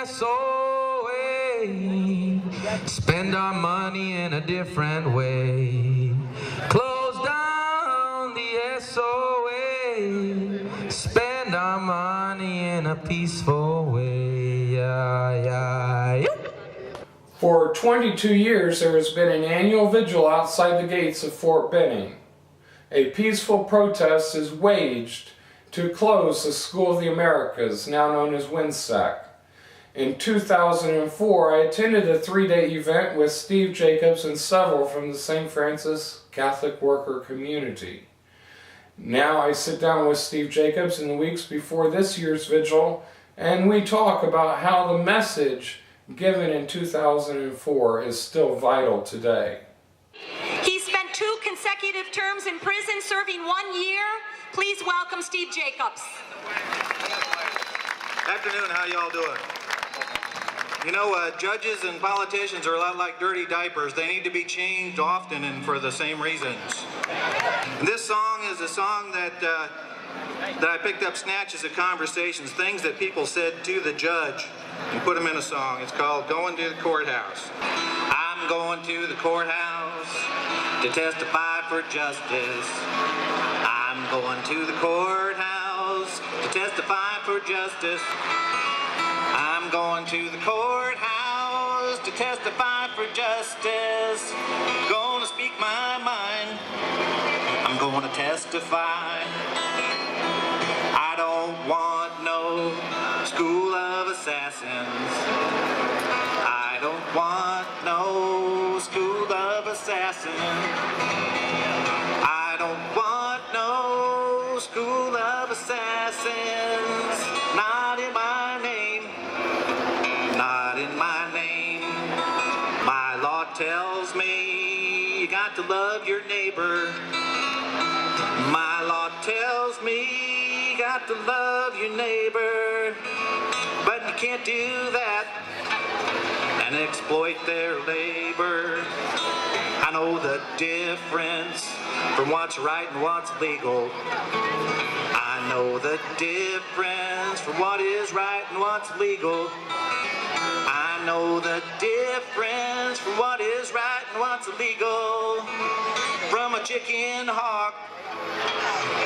SOA. Spend our money in a different way. Close down the SOA. Spend our money in a peaceful way. Yeah, yeah, yeah. For 22 years, there has been an annual vigil outside the gates of Fort Benning. A peaceful protest is waged to close the School of the Americas, now known as WINSAC. In 2004, I attended a 3-day event with Steve Jacobs and several from the St. Francis Catholic worker community. Now I sit down with Steve Jacobs in the weeks before this year's vigil, and we talk about how the message given in 2004 is still vital today. He spent 2 consecutive terms in prison, serving 1 year. Please welcome Steve Jacobs. Afternoon, how y'all doing? You know, judges and politicians are a lot like dirty diapers. They need to be changed often and for the same reasons. And this song is a song that I picked up snatches of conversations, things that people said to the judge, and put them in a song. It's called Going to the Courthouse. I'm going to the courthouse to testify for justice. I'm going to the courthouse to testify for justice. I'm going to the courthouse to testify for justice. Gonna speak my mind. I'm going to testify. I don't want no school of assassins. I don't want no school of assassins. I don't want no school of assassins. Not in my name. Not in my name. My law tells me you got to love your neighbor. My law tells me you got to love your neighbor. But you can't do that and exploit their labor. I know the difference from what's right and what's legal. I know the difference from what is right and what's legal. I know the difference from what is right and what's illegal. From a chicken hawk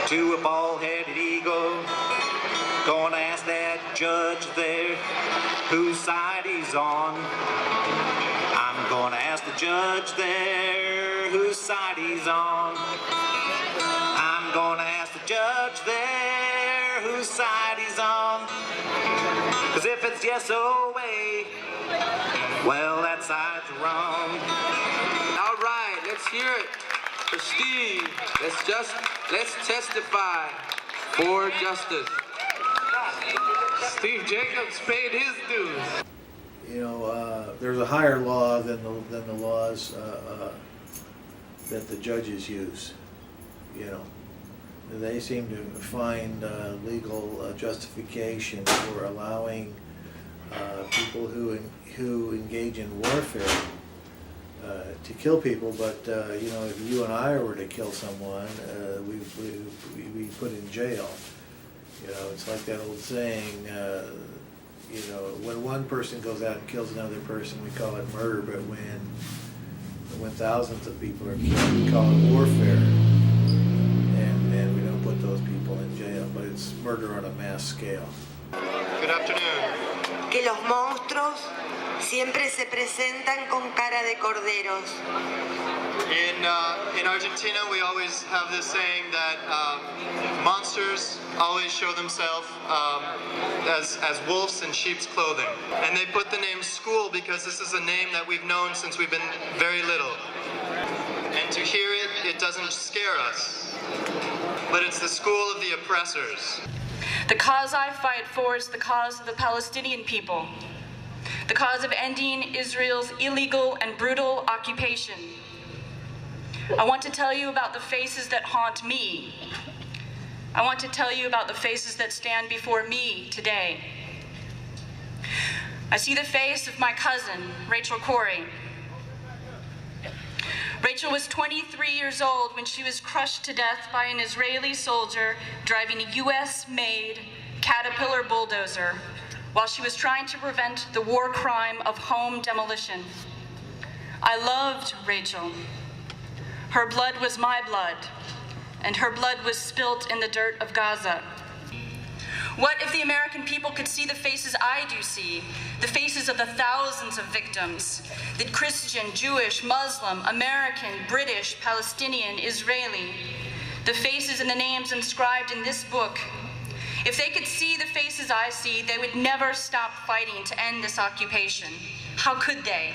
to a bald-headed eagle. Gonna ask that judge there whose side he's on. I'm gonna ask the judge there whose side he's on. I'm gonna ask the judge there whose side he's on. 'Cause if it's yes or way, well, that side's wrong. All right, let's hear it for Steve. Let's testify for justice. Steve Jacobs paid his dues. You know, there's a higher law than the laws that the judges use. You know, they seem to find legal justification for allowing people who engage in warfare to kill people. But you know, if you and I were to kill someone, we put in jail. You know, it's like that old saying, you know, when one person goes out and kills another person, we call it murder, but when thousands of people are killed, we call it warfare. And we don't put those people in jail, but it's murder on a mass scale. Good afternoon. Que los monstruos siempre se presentan con cara de corderos. In Argentina, we always have this saying that monsters always show themselves as wolves in sheep's clothing. And they put the name school because this is a name that we've known since we've been very little. And to hear it, it doesn't scare us. But it's the school of the oppressors. The cause I fight for is the cause of the Palestinian people. The cause of ending Israel's illegal and brutal occupation. I want to tell you about the faces that haunt me. I want to tell you about the faces that stand before me today. I see the face of my cousin, Rachel Corey. Rachel was 23 years old when she was crushed to death by an Israeli soldier driving a US-made Caterpillar bulldozer while she was trying to prevent the war crime of home demolition. I loved Rachel. Her blood was my blood, and her blood was spilt in the dirt of Gaza. What if the American people could see the faces I do see, the faces of the thousands of victims, the Christian, Jewish, Muslim, American, British, Palestinian, Israeli, the faces and the names inscribed in this book? If they could see the faces I see, they would never stop fighting to end this occupation. How could they?